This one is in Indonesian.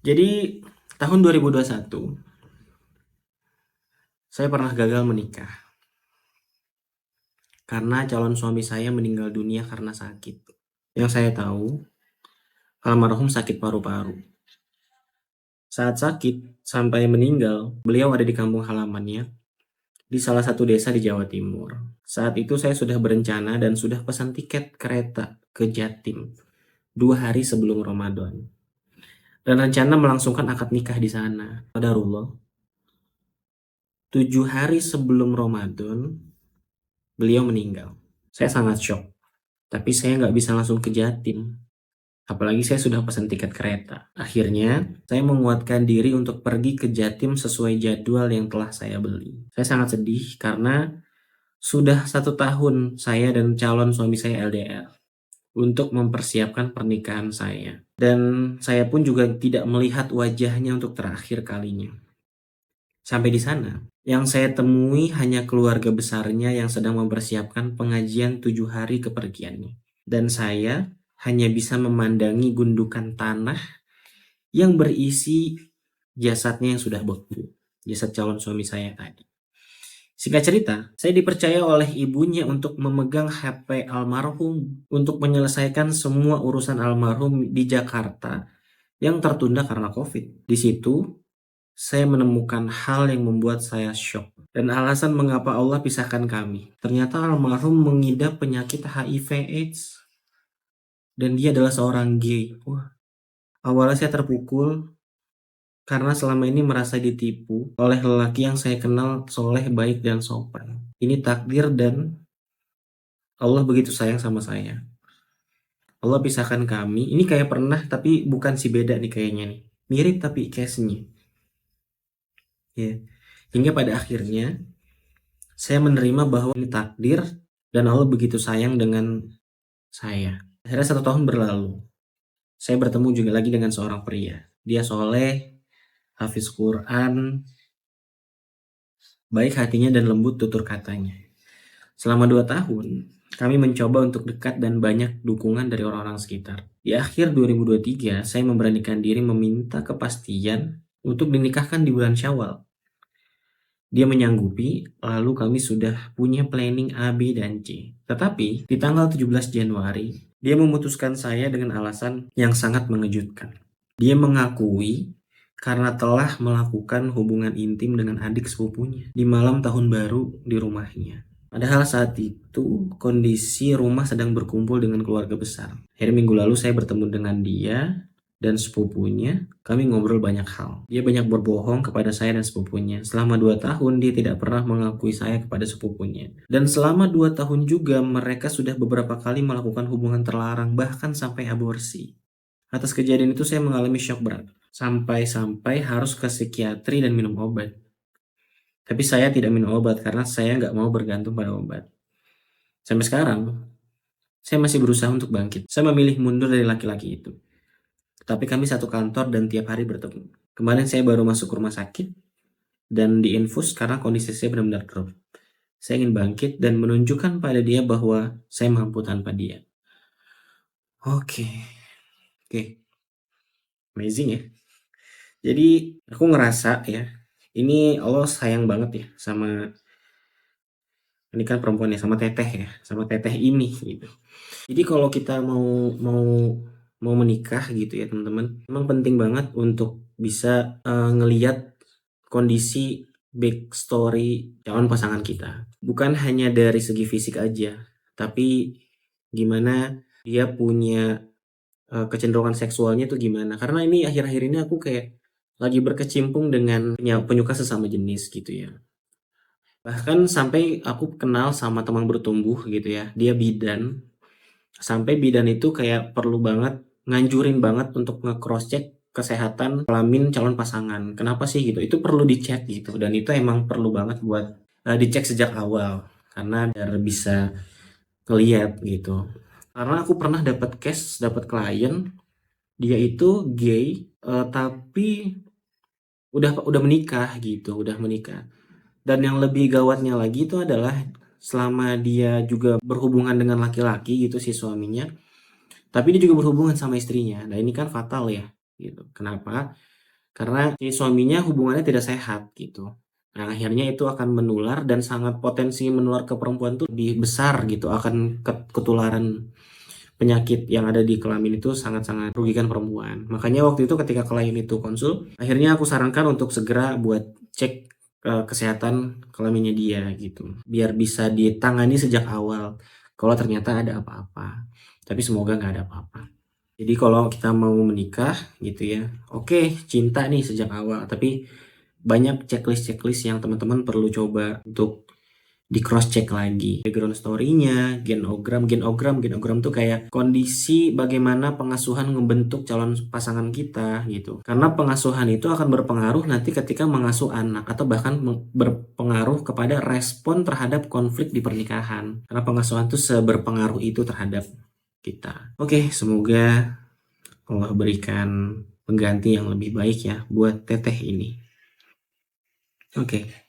Jadi tahun 2021 saya pernah gagal menikah karena calon suami saya meninggal dunia karena sakit. Yang saya tahu, almarhum sakit paru-paru. Saat sakit sampai meninggal, beliau ada di kampung halamannya di salah satu desa di Jawa Timur. Saat itu saya sudah berencana dan sudah pesan tiket kereta ke Jatim 2 hari sebelum Ramadan. Dan rencana melangsungkan akad nikah di sana. Qadarullah, 7 hari sebelum Ramadan, beliau meninggal. Saya sangat shock, tapi saya nggak bisa langsung ke Jatim. Apalagi saya sudah pesan tiket kereta. Akhirnya, saya menguatkan diri untuk pergi ke Jatim sesuai jadwal yang telah saya beli. Saya sangat sedih karena sudah 1 tahun saya dan calon suami saya LDR untuk mempersiapkan pernikahan saya. Dan saya pun juga tidak melihat wajahnya untuk terakhir kalinya. Sampai di sana, yang saya temui hanya keluarga besarnya yang sedang mempersiapkan pengajian 7 hari kepergiannya. Dan saya hanya bisa memandangi gundukan tanah yang berisi jasadnya yang sudah beku. Jasad calon suami saya tadi. Singkat cerita, saya dipercaya oleh ibunya untuk memegang HP almarhum untuk menyelesaikan semua urusan almarhum di Jakarta yang tertunda karena COVID. Di situ, saya menemukan hal yang membuat saya shock. Dan alasan mengapa Allah pisahkan kami. Ternyata almarhum mengidap penyakit HIV/AIDS. Dan dia adalah seorang gay. Wah, awalnya saya terpukul karena selama ini merasa ditipu oleh lelaki yang saya kenal soleh, baik, dan sopan. Ini takdir dan Allah begitu sayang sama saya. Allah pisahkan kami. Ini kayak pernah tapi bukan si beda nih kayaknya nih. Mirip tapi case-nya. Ya. Hingga pada akhirnya saya menerima bahwa ini takdir dan Allah begitu sayang dengan saya. Akhirnya 1 tahun berlalu. Saya bertemu juga lagi dengan seorang pria. Dia soleh, hafiz Quran, baik hatinya dan lembut tutur katanya. Selama 2 tahun, kami mencoba untuk dekat dan banyak dukungan dari orang-orang sekitar. Di akhir 2023, saya memberanikan diri meminta kepastian untuk dinikahkan di bulan Syawal. Dia menyanggupi, lalu kami sudah punya planning A, B, dan C. Tetapi, di tanggal 17 Januari, dia memutuskan saya dengan alasan yang sangat mengejutkan. Dia mengakui karena telah melakukan hubungan intim dengan adik sepupunya di malam tahun baru di rumahnya. Padahal saat itu kondisi rumah sedang berkumpul dengan keluarga besar. Akhirnya minggu lalu saya bertemu dengan dia dan sepupunya. Kami ngobrol banyak hal. Dia banyak berbohong kepada saya dan sepupunya. Selama 2 tahun dia tidak pernah mengakui saya kepada sepupunya. Dan selama 2 tahun juga mereka sudah beberapa kali melakukan hubungan terlarang, bahkan sampai aborsi. Atas kejadian itu saya mengalami shock berat. Sampai-sampai harus ke psikiatri dan minum obat. Tapi saya tidak minum obat karena saya nggak mau bergantung pada obat. Sampai sekarang, saya masih berusaha untuk bangkit. Saya memilih mundur dari laki-laki itu. Tapi kami satu kantor dan tiap hari bertemu. Kemarin saya baru masuk rumah sakit dan diinfus karena kondisi saya benar-benar drop. Saya ingin bangkit dan menunjukkan pada dia bahwa saya mampu tanpa dia. Oke. Amazing ya. Jadi aku ngerasa ya, ini Allah sayang banget ya sama, ini kan perempuan ya, sama teteh ya, sama teteh ini gitu. Jadi kalau kita mau menikah gitu ya teman-teman, memang penting banget untuk bisa ngelihat kondisi backstory calon pasangan kita. Bukan hanya dari segi fisik aja, tapi gimana dia punya kecenderungan seksualnya tuh gimana. Karena ini akhir-akhir ini aku kayak lagi berkecimpung dengan penyuka sesama jenis gitu ya. Bahkan sampai aku kenal sama teman bertumbuh gitu ya, dia bidan. Sampai bidan itu kayak perlu banget, nganjurin banget untuk nge-cross check kesehatan kelamin calon pasangan. Kenapa sih gitu? Itu perlu dicek gitu, dan itu emang perlu banget buat dicek sejak awal karena biar bisa ngeliat gitu. Karena aku pernah dapat case, dapat klien, dia itu gay tapi udah menikah gitu, udah menikah. Dan yang lebih gawatnya lagi itu adalah selama dia juga berhubungan dengan laki-laki gitu si suaminya, tapi dia juga berhubungan sama istrinya. Nah, ini kan fatal ya gitu. Kenapa? karena si suaminya hubungannya tidak sehat gitu. Nah, akhirnya itu akan menular dan sangat potensi menular ke perempuan tuh lebih besar gitu, akan ketularan penyakit yang ada di kelamin itu sangat-sangat merugikan perempuan. Makanya waktu itu ketika klien itu konsul, akhirnya aku sarankan untuk segera buat cek kesehatan kelaminnya dia gitu. Biar bisa ditangani sejak awal kalau ternyata ada apa-apa. Tapi semoga nggak ada apa-apa. Jadi kalau kita mau menikah gitu ya, oke, cinta nih sejak awal, tapi banyak checklist-checklist yang teman-teman perlu coba untuk di cross check lagi. Background story-nya, genogram tuh kayak kondisi bagaimana pengasuhan membentuk calon pasangan kita gitu. Karena pengasuhan itu akan berpengaruh nanti ketika mengasuh anak atau bahkan berpengaruh kepada respon terhadap konflik di pernikahan. Karena pengasuhan itu seberpengaruh itu terhadap kita. Oke, semoga Allah berikan pengganti yang lebih baik ya buat teteh ini. Oke.